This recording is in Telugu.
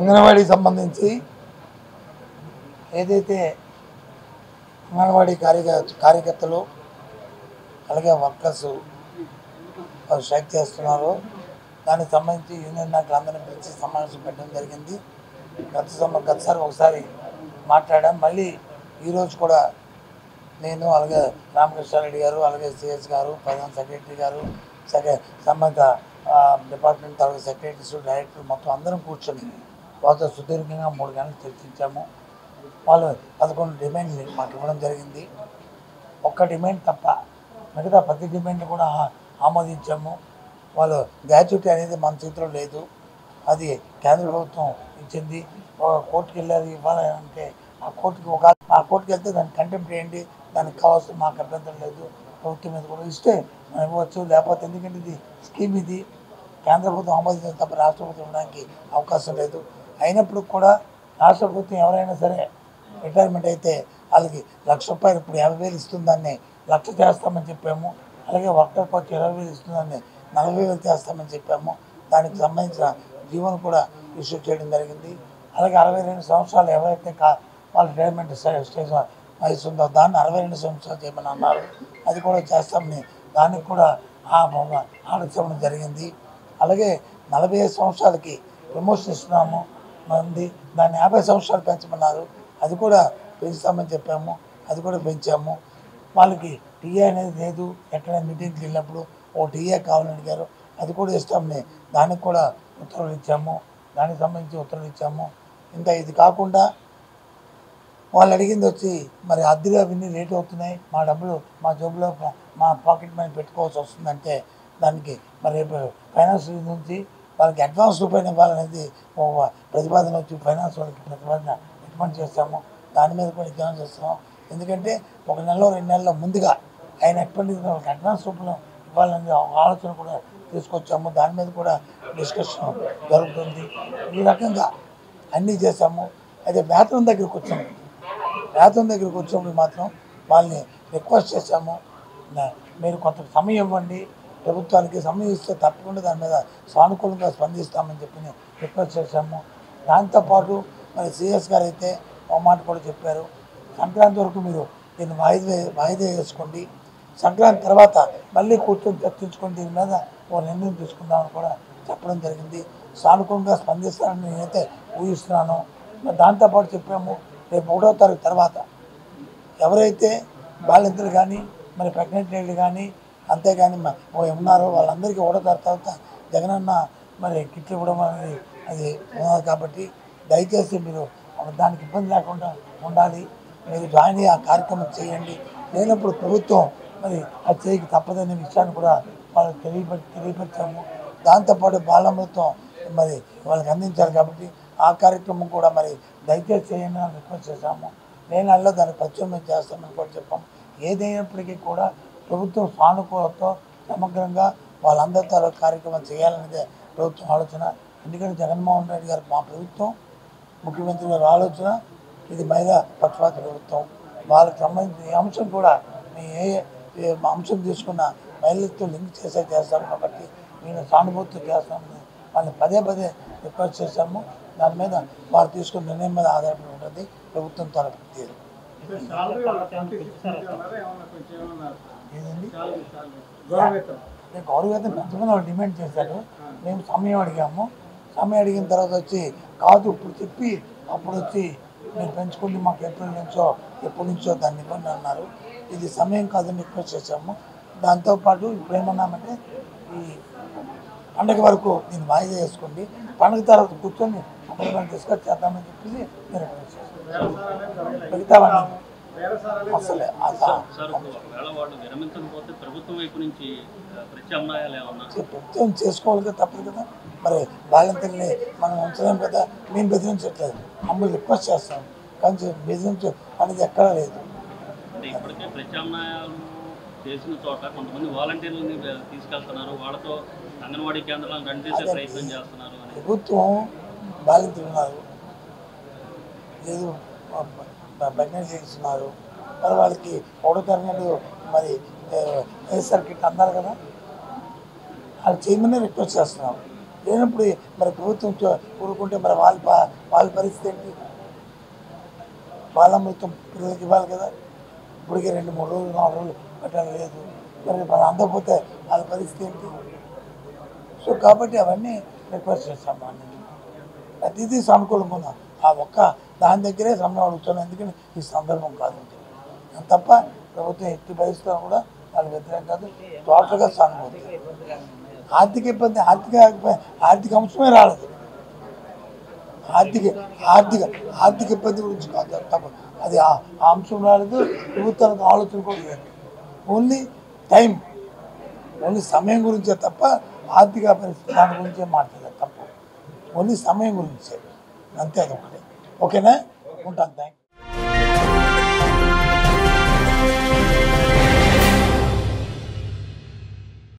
అంగన్వాడీకి సంబంధించి ఏదైతే అంగన్వాడీ కార్యకర్తలు అలాగే వర్కర్స్ స్ట్రైక్ చేస్తున్నారో దానికి సంబంధించి యూనియన్ నాయకులందరినీ పిలిచి సమావేశం పెట్టడం జరిగింది. గతసారి ఒకసారి మాట్లాడాం. మళ్ళీ ఈరోజు కూడా నేను అలాగే రామకృష్ణారెడ్డి గారు అలాగే సిఎస్ గారు ప్రధాన సెక్రటరీ గారు సంబంధిత డిపార్ట్మెంట్ తాలూకు సెక్రటరీస్ డైరెక్టర్ మొత్తం అందరం కూర్చొని వాళ్ళతో సుదీర్ఘంగా 3 గంటలు చర్చించాము. వాళ్ళు 11 డిమాండ్లు మాకు ఇవ్వడం జరిగింది. ఒక్క డిమాండ్ తప్ప మిగతా ప్రతి డిమాండ్ కూడా ఆమోదించాము. వాళ్ళు గ్రాట్యుటీ అనేది మన చేతిలో లేదు, అది కేంద్ర ప్రభుత్వం ఇచ్చింది. కోర్టుకు వెళ్ళారు ఇవ్వాలి అంటే ఆ కోర్టుకి వెళ్తే దాన్ని కంటెంప్ట్ చేయండి, దానికి కావాల్సిన మాకు అభ్యంతరం లేదు, ప్రభుత్వం మీద కూడా ఇస్తే మనం ఇవ్వచ్చు. లేకపోతే ఎందుకంటే ఇది స్కీమ్, ఇది కేంద్ర ప్రభుత్వం ఆమోదించిన తప్ప రాష్ట్ర ప్రభుత్వం ఇవ్వడానికి అవకాశం లేదు. అయినప్పుడు కూడా రాష్ట్ర ప్రభుత్వం ఎవరైనా సరే రిటైర్మెంట్ అయితే వాళ్ళకి ₹1,00,000 ఇప్పుడు 50,000 ఇస్తుందాన్ని 1,00,000 చేస్తామని చెప్పాము. అలాగే వర్కర్ కోచ్ 20,000 ఇస్తుందాన్ని 40,000 చేస్తామని చెప్పాము. దానికి సంబంధించిన జీవోను కూడా ఇష్యూ చేయడం జరిగింది. అలాగే 62 సంవత్సరాలు ఎవరైతే వాళ్ళ రిటైర్మెంట్ స్టేజ్ వయసు ఉందో దాన్ని 62 సంవత్సరాలు చేయమని అన్నారు. అది కూడా చేస్తామని దానికి కూడా ఆలోచన జరిగింది. అలాగే 45 సంవత్సరాలకి ప్రమోషన్ ఇస్తున్నాము మంది, దాన్ని 50 సంవత్సరాలు పెంచమన్నారు. అది కూడా పెంచుతామని చెప్పాము, అది కూడా పెంచాము. వాళ్ళకి టీఏ అనేది లేదు, ఎక్కడ మీటింగ్కి వెళ్ళినప్పుడు ఓ టీఏ కావాలని అడిగారు, అది కూడా ఇస్తామని దానికి కూడా ఉత్తర్వులు ఇచ్చాము, దానికి సంబంధించి ఉత్తర్వులు ఇచ్చాము. ఇంకా ఇది కాకుండా వాళ్ళు అడిగింది వచ్చి మరి అద్దెలు అవన్నీ రేట్ అవుతున్నాయి, మా డబ్బులు మా జోబులో మా పాకెట్ మనీ పెట్టుకోవాల్సి వస్తుందంటే దానికి మరి ఫైనాన్స్ నుంచి వాళ్ళకి అడ్వాన్స్ రూపాయలు ఇవ్వాలనేది ప్రతిపాదన వచ్చి ఫైనాన్స్ వాళ్ళకి ప్రతిపాదన రికమెండ్ చేస్తాము. దాని మీద కూడా ఎగ్జామ్ చేస్తాము. ఎందుకంటే 1 నెలలో 2 నెలల ముందుగా ఆయన ఎక్స్పెండిచర్ వాళ్ళకి అడ్వాన్స్ రూపంలో ఇవ్వాలనే ఆలోచన కూడా తీసుకొచ్చాము. దాని మీద కూడా డిస్కషన్ జరుగుతుంది. ఈ రకంగా అన్నీ చేస్తాము. అయితే వేతనం దగ్గరికి వచ్చినప్పుడు మాత్రం వాళ్ళని రిక్వెస్ట్ చేశాము, మీరు కొంత సమయం ఇవ్వండి, ప్రభుత్వానికి సమయం ఇస్తే తప్పకుండా దాని మీద సానుకూలంగా స్పందిస్తామని చెప్పి రిక్వెస్ట్ చేశాము. దాంతోపాటు మరి సిఎస్ గారు అయితే ఒక మాట కూడా చెప్పారు, సంక్రాంతి వరకు మీరు దీన్ని వాయిదా వేసుకోండి, సంక్రాంతి తర్వాత మళ్ళీ కూర్చొని చర్చించుకొని దీని మీద ఓ నిర్ణయం తీసుకుందామని కూడా చెప్పడం జరిగింది. సానుకూలంగా స్పందిస్తానని నేనైతే ఊహిస్తున్నాను. దాంతోపాటు చెప్పాము, రేపు 1వ తారీఖు తర్వాత ఎవరైతే బాలింతలు కానీ మరి ప్రెగ్నెంట్ లేడీలు కానీ అంతేగాని ఉన్నారో వాళ్ళందరికీ 1వ తారీఖు తర్వాత జగనన్న మరి కిట్లు ఇవ్వడం అనేది అది ఉన్నది. కాబట్టి దయచేసి మీరు దానికి ఇబ్బంది లేకుండా ఉండాలి, మీరు జాయిన్ అయ్యి ఆ కార్యక్రమం చేయండి. లేనప్పుడు ప్రభుత్వం మరి అది చేయక తప్పదనే విషయాన్ని కూడా వాళ్ళకి తెలియపరిచాము. దాంతోపాటు బాలమృతం మరి వాళ్ళకి అందించాలి కాబట్టి ఆ కార్యక్రమం కూడా మరి దయచేసి చేయండి అని రిక్వెస్ట్ చేశాము. నేనల్లో దాన్ని ప్రత్యామ్నాయం చేస్తామని కూడా చెప్పాము. ఏదైనప్పటికీ కూడా ప్రభుత్వం సానుకూలతో సమగ్రంగా వాళ్ళందరితో కార్యక్రమం చేయాలనేదే ప్రభుత్వం ఆలోచన. ఎందుకంటే జగన్మోహన్ రెడ్డి గారు మా ప్రభుత్వం, ముఖ్యమంత్రి గారి ఆలోచన ఇది మహిళా పక్షపాత ప్రభుత్వం. వాళ్ళకి సంబంధించిన ఈ అంశం కూడా మేము ఏ అంశం తీసుకున్న మహిళలతో లింక్ చేస్తాము. కాబట్టి నేను సానుభూతి చేస్తామని వాళ్ళని పదే రిక్వెస్ట్ చేశాము. దాని మీద వారు తీసుకున్న నిర్ణయం మీద ఆధారపడి ఉంటుంది ప్రభుత్వం తరఫు తీరు. ఏదండి గౌరవేతం పెంచమని వాళ్ళు డిమాండ్ చేశారు. మేము సమయం అడిగాము. సమయం అడిగిన తర్వాత వచ్చి కాదు ఇప్పుడు చెప్పి అప్పుడు వచ్చి మీరు పెంచుకుంటే మాకు ఎప్పటి నుంచో దాన్ని ఇవ్వండి అన్నారు. ఇది సమయం కాదని రిక్వెస్ట్ చేశాము. దాంతోపాటు ఇప్పుడు ఏమన్నామంటే ఈ పండగ వరకు దీన్ని వాయిదా వేసుకోండి, పండుగ తర్వాత కూర్చొని అప్పుడు డిస్కస్ చేద్దామని చెప్పేసి నేను రిక్వెస్ట్ చేస్తాను. మిగతావన్నీ అసలే ప్రభుత్వం చేసుకోవాలి కదా, తప్పదు కదా. మరి బాలింతల్ని మనం ఉంచలేం కదా. మేము బెదిరించట్లేదు, మమ్మల్ని రిక్వెస్ట్ చేస్తాం, కానీ బెదిరించ అనేది ఎక్కడా లేదు. ఇప్పటికే ప్రత్యామ్నాయాలు చేసిన చోట కొంతమంది వాలంటీర్లని తీసుకెళ్తున్నారు, వాళ్ళతో అంగన్వాడీ కేంద్రాలను రన్ చేసే ప్రయత్నం చేస్తున్నారు. ప్రభుత్వం బాలింతలు ఉన్నారు, లేదు ప్రెగ్నెంట్ లేడీస్ ఉన్నారు, మరి వాళ్ళకి 1వ తారీఖు మరి వైఎస్ఆర్ కిట్ అన్నారు కదా, వాళ్ళు చేయమని రిక్వెస్ట్ చేస్తున్నాం. లేనప్పుడు మరి ప్రభుత్వం ఊరుకుంటే మరి వాళ్ళ పరిస్థితి ఏంటి? వాళ్ళ మొత్తం పిల్లలకి ఇవ్వాలి కదా. ఇప్పటికే 2-3 రోజులు 4 రోజులు పెట్టడం లేదు, మరి అందకపోతే వాళ్ళ పరిస్థితి ఏంటి? సో కాబట్టి అవన్నీ రిక్వెస్ట్ చేస్తాం. ప్రతిదీ సానుకూలంగా ఉన్నాం. ఆ ఒక్క దాని దగ్గరే సమయం అడుగుతున్నాం, ఎందుకని ఈ సందర్భం కాదు తప్ప ప్రభుత్వం ఎట్టి పరిస్థితుల్లో కూడా వాళ్ళు వ్యతిరేకం కాదు. టోటల్గా సానుభూతి. ఆర్థిక ఇబ్బంది ఆర్థిక అంశమే రాలేదు. ఆర్థిక ఇబ్బంది గురించి కాదు తప్ప అది ఆ అంశం రాలేదు. ప్రభుత్వానికి ఆలోచన కూడా లేదు. ఓన్లీ టైం, ఓన్లీ సమయం గురించే తప్ప ఆర్థిక పరిస్థితి దాని గురించే మాట్లాడలేదు తప్ప ఓన్లీ సమయం గురించే అంతే. అదొకటి. ఓకేనా? ఉంటాను. Thank you.